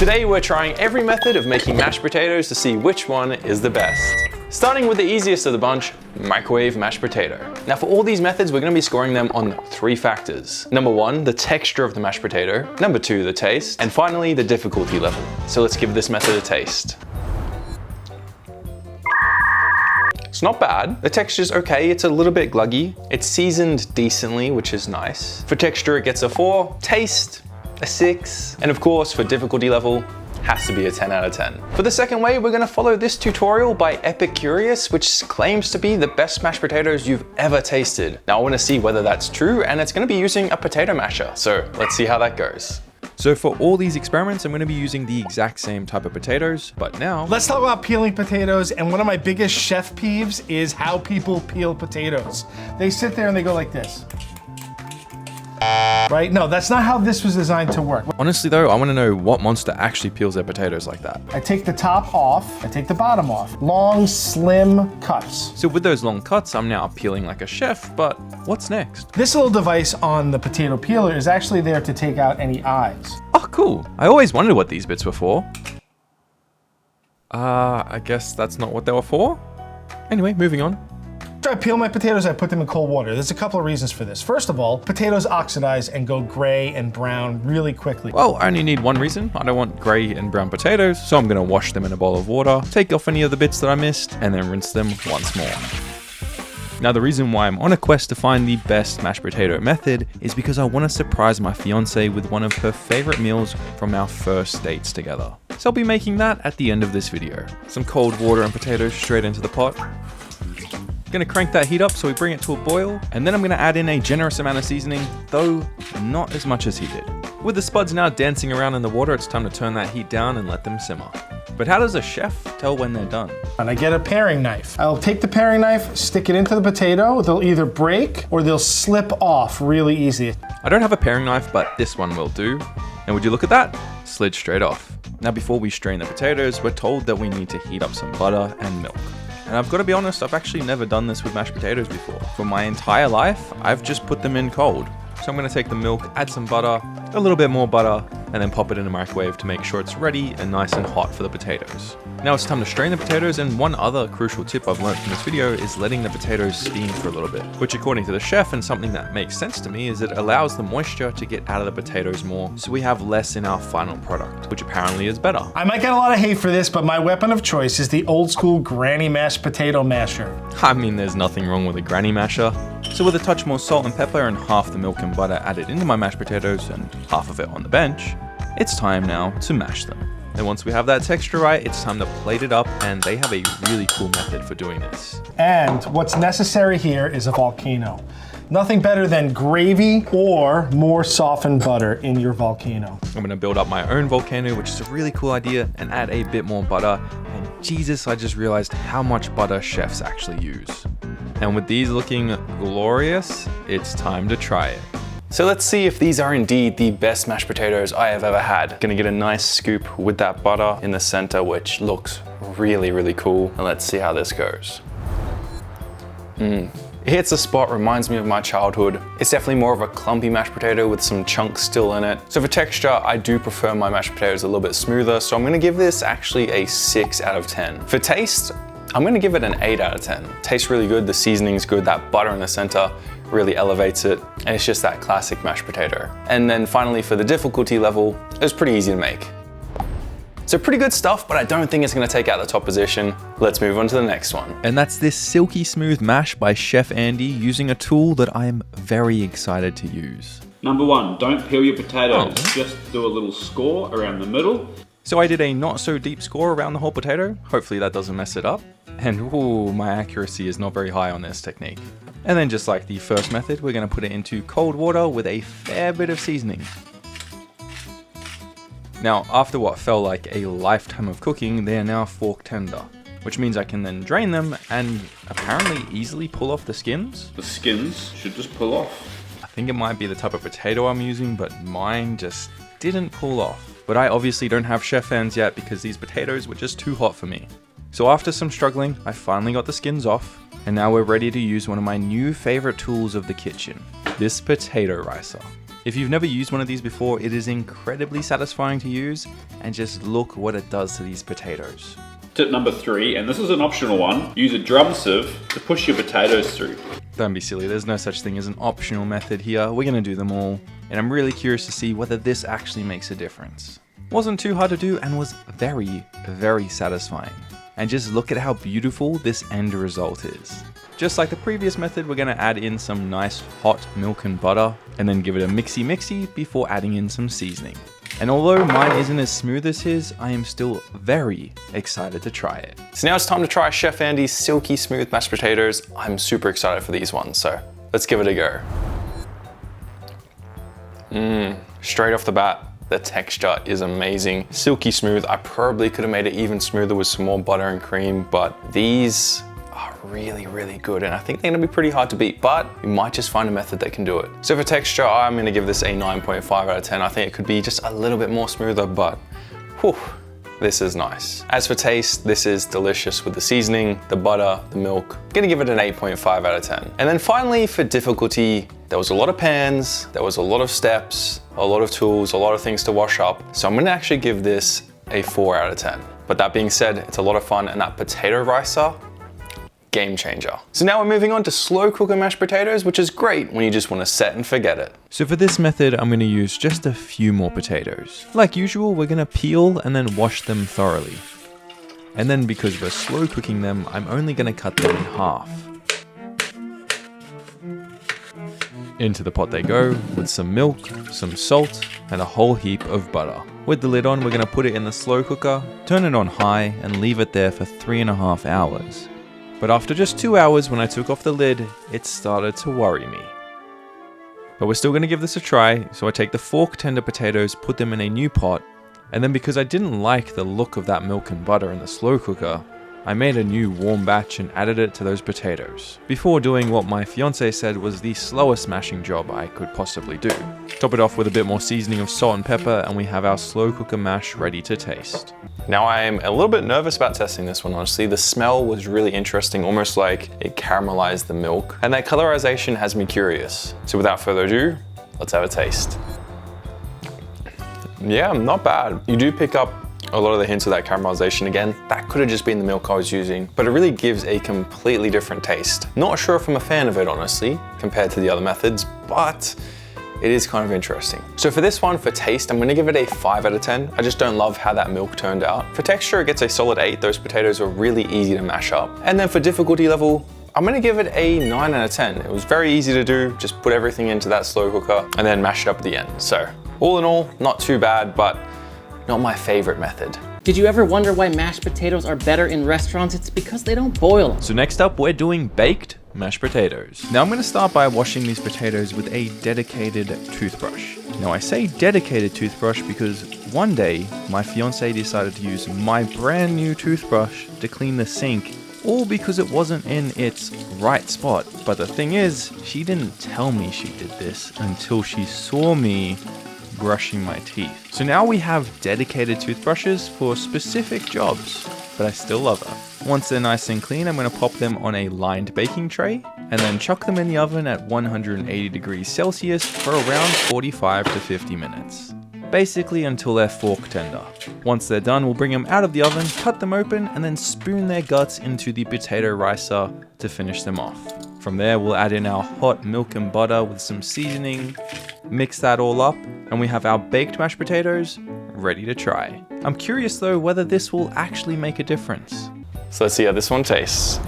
Today we're trying every method of making mashed potatoes to see which one is the best. Starting with the easiest of the bunch, microwave mashed potato. Now for all these methods, we're gonna be scoring them on 3 factors. Number 1, the texture of the mashed potato. Number 2, the taste. And finally, the difficulty level. So let's give this method a taste. It's not bad. The texture's okay, it's a little bit gluggy. It's seasoned decently, which is nice. For texture, it gets a 4. Taste, a 6. And of course, for difficulty level, has to be a 10 out of 10. For the second way, we're gonna follow this tutorial by Epicurious, which claims to be the best mashed potatoes you've ever tasted. Now I wanna see whether that's true, and it's gonna be using a potato masher. So let's see how that goes. So for all these experiments, I'm gonna be using the exact same type of potatoes, but now... Let's talk about peeling potatoes, and one of my biggest chef peeves is how people peel potatoes. They sit there and they go like this. Right? No, that's not how this was designed to work. Honestly though, I wanna know what monster actually peels their potatoes like that. I take the top off, I take the bottom off. Long, slim cuts. So with those long cuts, I'm now peeling like a chef, but what's next? This little device on the potato peeler is actually there to take out any eyes. Oh, cool. I always wondered what these bits were for. I guess that's not what they were for. Anyway, moving on. After I peel my potatoes, I put them in cold water. There's a couple of reasons for this. First of all, potatoes oxidize and go gray and brown really quickly. Well, I only need one reason. I don't want gray and brown potatoes, so I'm gonna wash them in a bowl of water, take off any of the bits that I missed, and then rinse them once more. Now the reason why I'm on a quest to find the best mashed potato method is because I want to surprise my fiancée with one of her favorite meals from our first dates together. So I'll be making that at the end of this video. Some cold water and potatoes straight into the pot. Gonna crank that heat up so we bring it to a boil, and then I'm gonna add in a generous amount of seasoning, though not as much as he did. With the spuds now dancing around in the water, it's time to turn that heat down and let them simmer. But how does a chef tell when they're done? And I get a paring knife. I'll take the paring knife, stick it into the potato. They'll either break or they'll slip off really easy. I don't have a paring knife, but this one will do. And would you look at that? Slid straight off. Now before we strain the potatoes, we're told that we need to heat up some butter and milk. And I've got to be honest, I've actually never done this with mashed potatoes before. For my entire life, I've just put them in cold. So I'm going to take the milk, add some butter, a little bit more butter, and then pop it in the microwave to make sure it's ready and nice and hot for the potatoes. Now it's time to strain the potatoes, and one other crucial tip I've learned from this video is letting the potatoes steam for a little bit, which according to the chef and something that makes sense to me is it allows the moisture to get out of the potatoes more, so we have less in our final product, which apparently is better. I might get a lot of hate for this, but my weapon of choice is the old school granny mashed potato masher. I mean, there's nothing wrong with a granny masher. So with a touch more salt and pepper and half the milk and butter added into my mashed potatoes and half of it on the bench, it's time now to mash them. And once we have that texture right, it's time to plate it up, and they have a really cool method for doing this. And what's necessary here is a volcano. Nothing better than gravy or more softened butter in your volcano. I'm gonna build up my own volcano, which is a really cool idea, and add a bit more butter. And Jesus, I just realized how much butter chefs actually use. And with these looking glorious, it's time to try it. So let's see if these are indeed the best mashed potatoes I have ever had. Gonna get a nice scoop with that butter in the center, which looks really, really cool. And let's see how this goes. It hits a spot, reminds me of my childhood. It's definitely more of a clumpy mashed potato with some chunks still in it. So for texture, I do prefer my mashed potatoes a little bit smoother. So I'm gonna give this actually a 6 out of 10. For taste, I'm gonna give it an 8 out of 10. Tastes really good, the seasoning's good, that butter in the center really elevates it, and it's just that classic mashed potato. And then finally for the difficulty level, it was pretty easy to make. So pretty good stuff, but I don't think it's gonna take out the top position. Let's move on to the next one. And that's this silky smooth mash by Chef Andy using a tool that I am very excited to use. Number 1, don't peel your potatoes. Just do a little score around the middle. So I did a not so deep score around the whole potato. Hopefully that doesn't mess it up. And ooh, my accuracy is not very high on this technique. And then just like the first method, we're gonna put it into cold water with a fair bit of seasoning. Now, after what felt like a lifetime of cooking, they are now fork tender, which means I can then drain them and apparently easily pull off the skins. The skins should just pull off. I think it might be the type of potato I'm using, but mine just didn't pull off. But I obviously don't have chef hands yet because these potatoes were just too hot for me. So after some struggling, I finally got the skins off, and now we're ready to use one of my new favorite tools of the kitchen, this potato ricer. If you've never used one of these before, it is incredibly satisfying to use, and just look what it does to these potatoes. Tip number 3, and this is an optional one, use a drum sieve to push your potatoes through. Don't be silly, there's no such thing as an optional method here. We're gonna do them all, and I'm really curious to see whether this actually makes a difference. Wasn't too hard to do and was very, very satisfying. And just look at how beautiful this end result is. Just like the previous method, we're gonna add in some nice hot milk and butter, and then give it a mixy before adding in some seasoning. And although mine isn't as smooth as his, I am still very excited to try it. So now it's time to try Chef Andy's silky smooth mashed potatoes. I'm super excited for these ones, so let's give it a go. Straight off the bat, the texture is amazing. Silky smooth. I probably could have made it even smoother with some more butter and cream, but these are really, really good. And I think they're gonna be pretty hard to beat, but you might just find a method that can do it. So for texture, I'm gonna give this a 9.5 out of 10. I think it could be just a little bit more smoother, but whew, this is nice. As for taste, this is delicious with the seasoning, the butter, the milk. I'm gonna give it an 8.5 out of 10. And then finally for difficulty, there was a lot of pans, there was a lot of steps, a lot of tools, a lot of things to wash up. So I'm gonna actually give this a 4 out of 10. But that being said, it's a lot of fun, and that potato ricer, game changer. So now we're moving on to slow cooker mashed potatoes, which is great when you just wanna set and forget it. So for this method, I'm gonna use just a few more potatoes. Like usual, we're gonna peel and then wash them thoroughly. And then because we're slow cooking them, I'm only gonna cut them in half. Into the pot they go, with some milk, some salt, and a whole heap of butter. With the lid on, we're gonna put it in the slow cooker, turn it on high, and leave it there for 3.5 hours. But after just 2 hours, when I took off the lid, it started to worry me. But we're still gonna give this a try, so I take the fork tender potatoes, put them in a new pot, and then because I didn't like the look of that milk and butter in the slow cooker, I made a new warm batch and added it to those potatoes, before doing what my fiancé said was the slowest mashing job I could possibly do. Top it off with a bit more seasoning of salt and pepper, and we have our slow cooker mash ready to taste. Now I'm a little bit nervous about testing this one, honestly. The smell was really interesting, almost like it caramelized the milk, and that colorization has me curious. So without further ado, let's have a taste. Yeah, not bad. You do pick up a lot of the hints of that caramelization. Again, that could have just been the milk I was using, but it really gives a completely different taste. Not sure if I'm a fan of it, honestly, compared to the other methods, but it is kind of interesting. So for this one, for taste, I'm gonna give it a 5 out of 10. I just don't love how that milk turned out. For texture, it gets a solid 8. Those potatoes are really easy to mash up. And then for difficulty level, I'm gonna give it a 9 out of 10. It was very easy to do. Just put everything into that slow cooker and then mash it up at the end. So all in all, not too bad, but not my favorite method. Did you ever wonder why mashed potatoes are better in restaurants? It's because they don't boil. So next up, we're doing baked mashed potatoes. Now I'm gonna start by washing these potatoes with a dedicated toothbrush. Now I say dedicated toothbrush because one day my fiance decided to use my brand new toothbrush to clean the sink, all because it wasn't in its right spot. But the thing is, she didn't tell me she did this until she saw me brushing my teeth. So now we have dedicated toothbrushes for specific jobs, but I still love her. Once they're nice and clean, I'm gonna pop them on a lined baking tray and then chuck them in the oven at 180 degrees Celsius for around 45 to 50 minutes. Basically until they're fork tender. Once they're done, we'll bring them out of the oven, cut them open, and then spoon their guts into the potato ricer to finish them off. From there, we'll add in our hot milk and butter with some seasoning, mix that all up, and we have our baked mashed potatoes ready to try. I'm curious though whether this will actually make a difference. So let's see how this one tastes.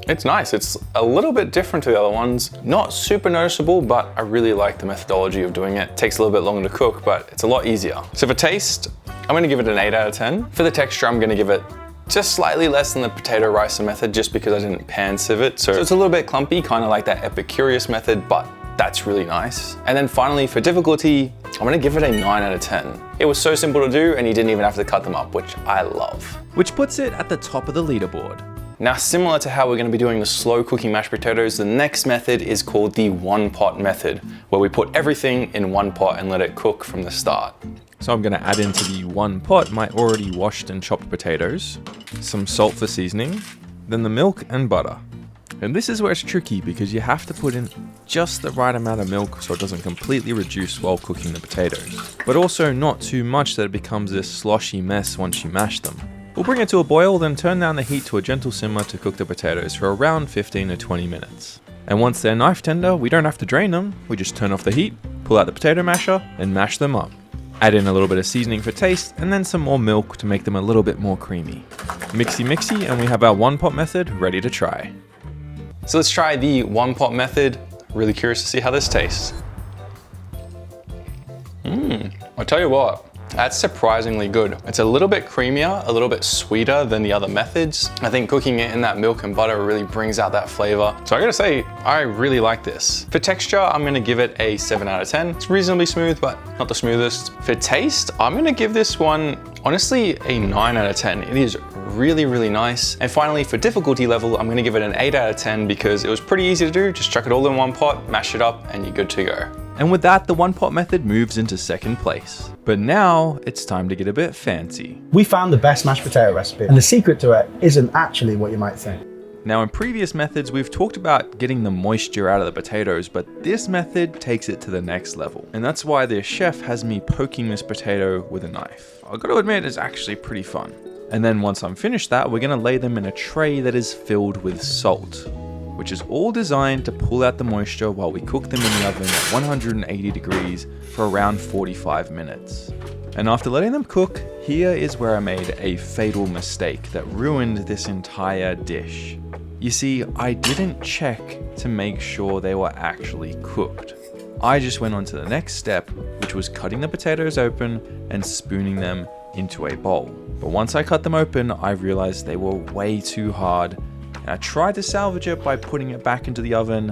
It's nice. It's a little bit different to the other ones. Not super noticeable, but I really like the methodology of doing it. Takes a little bit longer to cook, but it's a lot easier. So for taste, I'm gonna give it an 8 out of 10. For the texture, I'm gonna give it just slightly less than the potato ricer method, just because I didn't pan sieve it. So it's a little bit clumpy, kind of like that Epicurious method, but that's really nice. And then finally for difficulty, I'm gonna give it a 9 out of 10. It was so simple to do and you didn't even have to cut them up, which I love. Which puts it at the top of the leaderboard. Now, similar to how we're gonna be doing the slow cooking mashed potatoes, the next method is called the one pot method, where we put everything in one pot and let it cook from the start. So I'm gonna add into the one pot my already washed and chopped potatoes, some salt for seasoning, then the milk and butter. And this is where it's tricky because you have to put in just the right amount of milk so it doesn't completely reduce while cooking the potatoes, but also not too much that it becomes this sloshy mess once you mash them. We'll bring it to a boil, then turn down the heat to a gentle simmer to cook the potatoes for around 15 to 20 minutes. And once they're knife tender, we don't have to drain them, we just turn off the heat, pull out the potato masher, and mash them up. Add in a little bit of seasoning for taste, and then some more milk to make them a little bit more creamy. Mixy mixy, and we have our one pot method ready to try. So let's try the one pot method. Really curious to see how this tastes. I'll tell you what, that's surprisingly good. It's a little bit creamier, a little bit sweeter than the other methods. I think cooking it in that milk and butter really brings out that flavor. So I gotta say, I really like this. For texture, I'm gonna give it a 7 out of 10. It's reasonably smooth, but not the smoothest. For taste, I'm gonna give this one, honestly, a 9 out of 10. It is really, really nice. And finally, for difficulty level, I'm gonna give it an 8 out of 10 because it was pretty easy to do. Just chuck it all in one pot, mash it up, and you're good to go. And with that, the one pot method moves into second place. But now it's time to get a bit fancy. We found the best mashed potato recipe, and the secret to it isn't actually what you might think. Now in previous methods, we've talked about getting the moisture out of the potatoes, but this method takes it to the next level. And that's why the chef has me poking this potato with a knife. I've got to admit, it's actually pretty fun. And then once I'm finished that, we're gonna lay them in a tray that is filled with salt, which is all designed to pull out the moisture while we cook them in the oven at 180 degrees for around 45 minutes. And after letting them cook, here is where I made a fatal mistake that ruined this entire dish. You see, I didn't check to make sure they were actually cooked. I just went on to the next step, which was cutting the potatoes open and spooning them into a bowl. But once I cut them open, I realized they were way too hard. And I tried to salvage it by putting it back into the oven,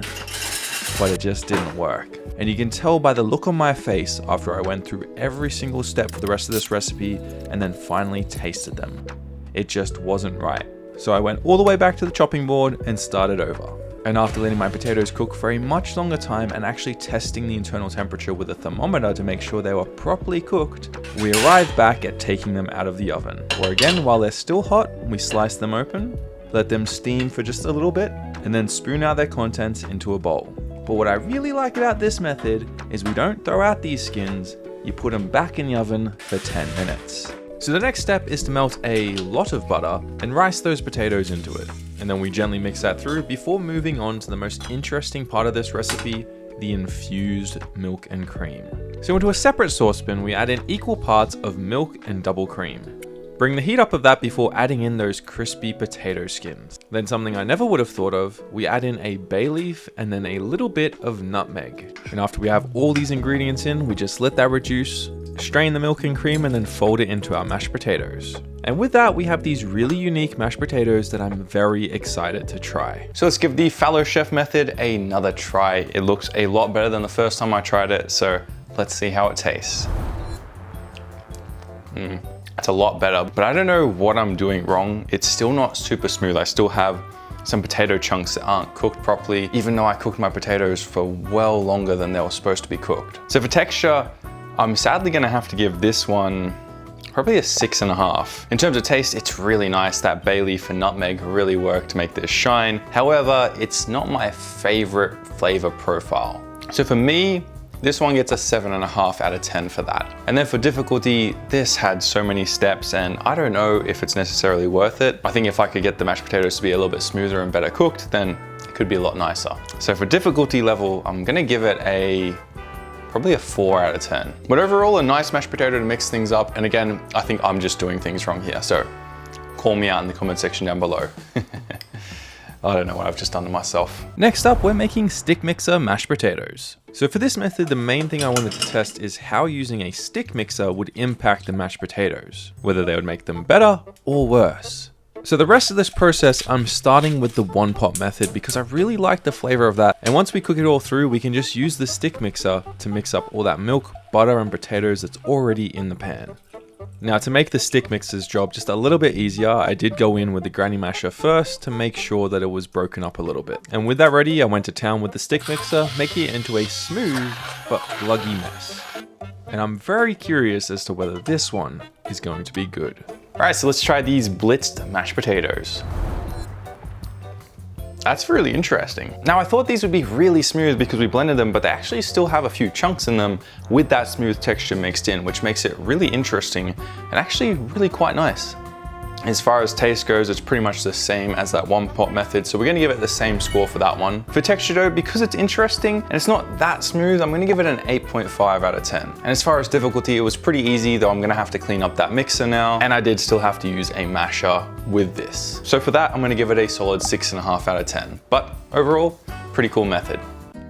but it just didn't work. And you can tell by the look on my face after I went through every single step for the rest of this recipe and then finally tasted them. It just wasn't right. So I went all the way back to the chopping board and started over. And after letting my potatoes cook for a much longer time and actually testing the internal temperature with a thermometer to make sure they were properly cooked, we arrived back at taking them out of the oven. Where again, while they're still hot, we slice them open, let them steam for just a little bit, and then spoon out their contents into a bowl. But what I really like about this method is we don't throw out these skins, you put them back in the oven for 10 minutes. So the next step is to melt a lot of butter and rice those potatoes into it. And then we gently mix that through before moving on to the most interesting part of this recipe, the infused milk and cream. So into a separate saucepan, we add in equal parts of milk and double cream. Bring the heat up of that before adding in those crispy potato skins. Then something I never would have thought of, we add in a bay leaf and then a little bit of nutmeg. And after we have all these ingredients in, we just let that reduce, strain the milk and cream, and then fold it into our mashed potatoes. And with that, we have these really unique mashed potatoes that I'm very excited to try. So let's give the Fallow Chef method another try. It looks a lot better than the first time I tried it, so let's see how it tastes. It's a lot better, but I don't know what I'm doing wrong. It's still not super smooth. I still have some potato chunks that aren't cooked properly, even though I cooked my potatoes for well longer than they were supposed to be cooked. So for texture, I'm sadly gonna have to give this one probably a 6.5. In terms of taste, it's really nice. That bay leaf and nutmeg really work to make this shine. However, it's not my favorite flavor profile. So for me, this one gets a 7.5 out of 10 for that. And then for difficulty, this had so many steps and I don't know if it's necessarily worth it. I think if I could get the mashed potatoes to be a little bit smoother and better cooked, then it could be a lot nicer. So for difficulty level, I'm gonna give it probably a 4 out of 10. But overall, a nice mashed potato to mix things up. And again, I think I'm just doing things wrong here. So call me out in the comment section down below. I don't know what I've just done to myself. Next up, we're making stick mixer mashed potatoes. So for this method, the main thing I wanted to test is how using a stick mixer would impact the mashed potatoes, whether they would make them better or worse. So the rest of this process, I'm starting with the one pot method because I really like the flavor of that. And once we cook it all through, we can just use the stick mixer to mix up all that milk, butter, and potatoes that's already in the pan. Now to make the stick mixer's job just a little bit easier, I did go in with the granny masher first to make sure that it was broken up a little bit. And with that ready, I went to town with the stick mixer, making it into a smooth but gluggy mess. And I'm very curious as to whether this one is going to be good. All right, so let's try these blitzed mashed potatoes. That's really interesting. Now I thought these would be really smooth because we blended them, but they actually still have a few chunks in them with that smooth texture mixed in, which makes it really interesting and actually really quite nice. As far as taste goes, it's pretty much the same as that one pot method, so we're gonna give it the same score for that one. For texture though, because it's interesting and it's not that smooth, I'm gonna give it an 8.5 out of 10. And as far as difficulty, it was pretty easy, though I'm gonna have to clean up that mixer now, and I did still have to use a masher with this. So for that, I'm gonna give it a solid 6.5 out of 10. But overall, pretty cool method.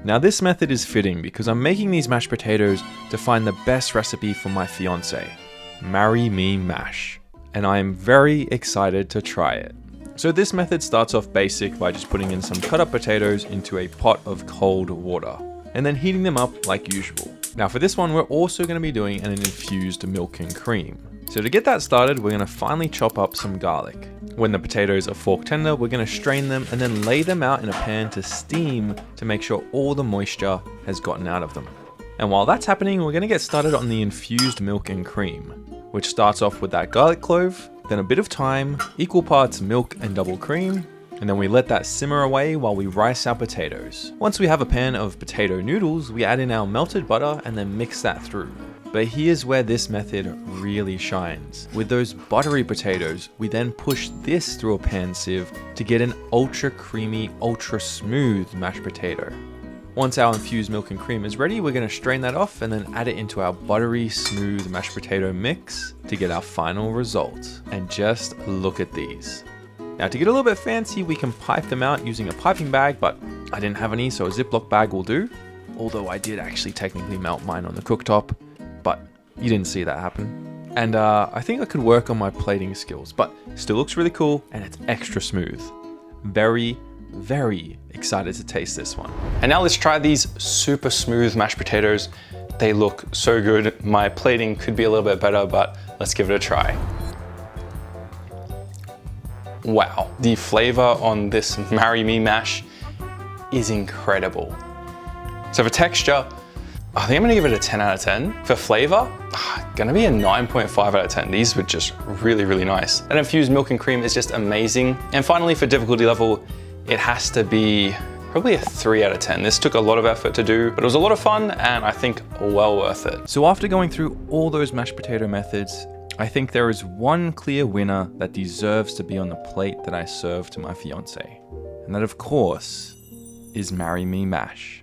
Now this method is fitting because I'm making these mashed potatoes to find the best recipe for my fiance. Marry me mash. And I am very excited to try it. So this method starts off basic by just putting in some cut up potatoes into a pot of cold water and then heating them up like usual. Now for this one, we're also going to be doing an infused milk and cream. So to get that started, we're going to finely chop up some garlic. When the potatoes are fork tender, we're going to strain them and then lay them out in a pan to steam to make sure all the moisture has gotten out of them. And while that's happening, we're going to get started on the infused milk and cream, which starts off with that garlic clove, then a bit of thyme, equal parts milk and double cream, and then we let that simmer away while we rice our potatoes. Once we have a pan of potato noodles, we add in our melted butter and then mix that through. But here's where this method really shines. With those buttery potatoes, we then push this through a pan sieve to get an ultra creamy, ultra smooth mashed potato. Once our infused milk and cream is ready, we're going to strain that off and then add it into our buttery, smooth mashed potato mix to get our final result. And just look at these. Now to get a little bit fancy, we can pipe them out using a piping bag, but I didn't have any, so a Ziploc bag will do. Although I did actually technically melt mine on the cooktop, but you didn't see that happen. And I think I could work on my plating skills, but still looks really cool and it's extra smooth. Very excited to taste this one. And now let's try these super smooth mashed potatoes. They look so good. My plating could be a little bit better, but let's give it a try. Wow, the flavor on this Marry Me mash is incredible. So for texture, I think I'm gonna give it a 10 out of 10. For flavor, gonna be a 9.5 out of 10. These were just really nice. That infused milk and cream is just amazing. And finally, for difficulty level, it has to be probably a 3 out of 10. This took a lot of effort to do, but it was a lot of fun and I think well worth it. So after going through all those mashed potato methods, I think there is one clear winner that deserves to be on the plate that I serve to my fiance. And that of course is Marry Me Mash.